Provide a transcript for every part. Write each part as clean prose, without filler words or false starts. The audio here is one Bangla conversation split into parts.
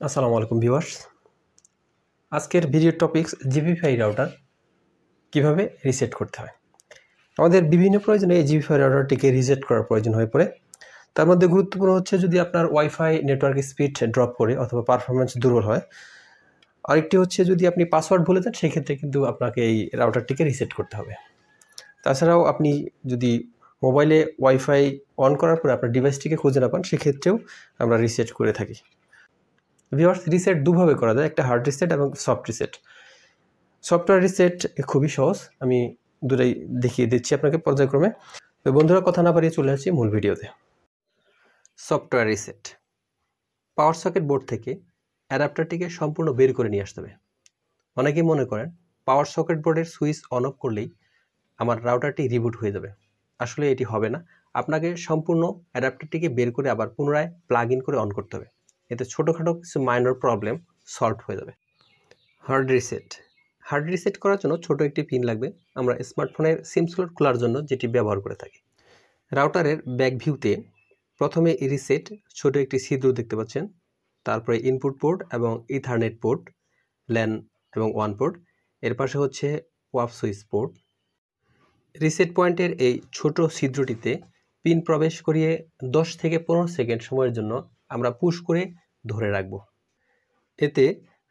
আসসালামু আলাইকুম ভিউয়ার্স। আজকের ভিডিও টপিকস জিপিফাই রাউটার কিভাবে রিসেট করতে হয়। আমাদের বিভিন্ন প্রয়োজনে এই জিপিফাই রাউটারটিকে রিসেট করার প্রয়োজন হয়ে পড়ে। তার মধ্যে গুরুত্বপূর্ণ হচ্ছে যদি আপনার ওয়াইফাই নেটওয়ার্ক স্পিড ড্রপ করে অথবা পারফরমেন্স দুর্বল হয়। আরেকটি হচ্ছে যদি আপনি পাসওয়ার্ড ভুলে যান, সেক্ষেত্রে কিন্তু আপনাকে এই রাউটারটিকে রিসেট করতে হবে। তাছাড়াও আপনি যদি মোবাইলে ওয়াইফাই অন করার পরে আপনার ডিভাইসটিকে খুঁজে না পান, সেক্ষেত্রেও আমরা রিসেট করে থাকি। ভিউয়ার্স, রিসেট দুভাবে করা যায়, একটা হার্ড রিসেট এবং সফট রিসেট। সফটওয়্যার রিসেট খুবই সহজ, আমি দুটাই দেখিয়ে দিচ্ছি আপনাকে পর্যায়ক্রমে। তো বন্ধুরা, কথা না বাড়িয়ে চলে আসছি মূল ভিডিওতে। সফটওয়্যার রিসেট, পাওয়ার সকেট বোর্ড থেকে অ্যাডাপ্টারটিকে সম্পূর্ণ বের করে নিয়ে আসতে হবে। অনেকেই মনে করেন পাওয়ার সকেট বোর্ডের সুইচ অন অফ করলেই আমার রাউটারটি রিবুট হয়ে যাবে। আসলে এটি হবে না, আপনাকে সম্পূর্ণ অ্যাডাপ্টারটিকে বের করে আবার পুনরায় প্লাগ ইন করে অন করতে হবে। এতে ছোটোখাটো কিছু মাইনর প্রবলেম সলভ হয়ে যাবে। হার্ড রিসেট, হার্ড রিসেট করার জন্য ছোট একটি পিন লাগবে। আমরা স্মার্টফোনের সিম স্লট খোলার জন্য যেটি ব্যবহার করে থাকি। রাউটারের ব্যাক ভিউতে প্রথমে রিসেট ছোট একটি ছিদ্র দেখতে পাচ্ছেন, তারপরে ইনপুট পোর্ট এবং ইথারনেট পোর্ট, ল্যান এবং ওয়ান পোর্ট, এর পাশে হচ্ছে ওয়াপ সুইচ পোর্ট। রিসেট পয়েন্টের এই ছোট ছিদ্রটিতে পিন প্রবেশ করিয়ে 10 থেকে 15 সেকেন্ড সময়ের জন্য আমরা পুশ করে ধরে রাখব। এতে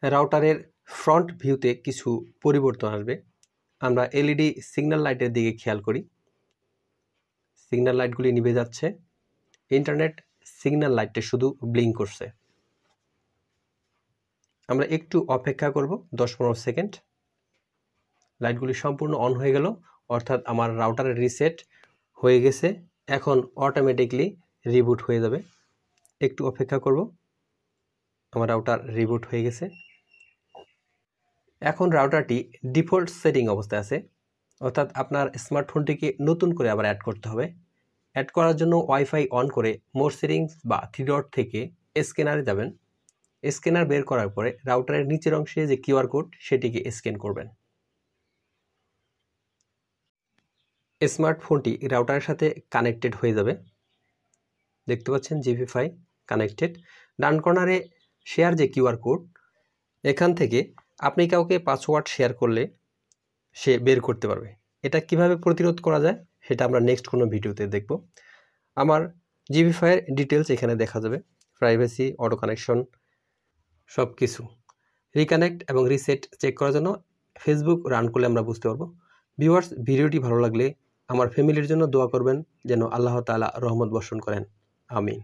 রাউটারের ফ্রন্ট ভিউতে কিছু পরিবর্তন আসবে। আমরা এলইডি সিগন্যাল লাইটের দিকে খেয়াল করি, সিগন্যাল লাইটগুলি নিভে যাচ্ছে। ইন্টারনেট সিগন্যাল লাইটটা শুধু ব্লিঙ্ক করছে। আমরা একটু অপেক্ষা করব 10-15 সেকেন্ড। লাইটগুলি সম্পূর্ণ অন হয়ে গেল, অর্থাৎ আমার রাউটারের রিসেট হয়ে গেছে। এখন অটোমেটিকলি রিবুট হয়ে যাবে। একটু অপেক্ষা করব, আমার রাউটার রিবুট হয়ে গেছে। এখন রাউটারটি ডিফল্ট সেটিং অবস্থায় আছে, অর্থাৎ আপনার স্মার্টফোনটিকে নতুন করে আবার অ্যাড করতে হবে। অ্যাড করার জন্য ওয়াইফাই অন করে মোর সেটিংস বা 3 ডট থেকে স্ক্যানারে যাবেন। স্ক্যানার বের করার পরে রাউটারের নিচের অংশে যে কিউআর কোড সেটিকে স্ক্যান করবেন। স্মার্টফোনটি রাউটারের সাথে কানেক্টেড হয়ে যাবে। দেখতে পাচ্ছেন জিপিফাই কানেক্টেড। ডান কর্নারে শেয়ার যে কিউআর কোড, এখান থেকে আপনি কাউকে পাসওয়ার্ড শেয়ার করলে সে বের করতে পারবে। এটা কিভাবে প্রতিরোধ করা যায় সেটা আমরা নেক্সট কোনো ভিডিওতে দেখব। আমার জিপিফাইয়ের ডিটেলস এখানে দেখা যাবে, প্রাইভেসি, অটো কানেকশন, সব কিছু। রিকানেক্ট এবং রিসেট চেক করার জন্য ফেসবুক রান করলে আমরা বুঝতে পারবো। ভিউয়ার্স, ভিডিওটি ভালো লাগলে আমার ফ্যামিলির জন্য দোয়া করবেন যেন আল্লাহ তাআলা রহমত বর্ষণ করেন। আমিন।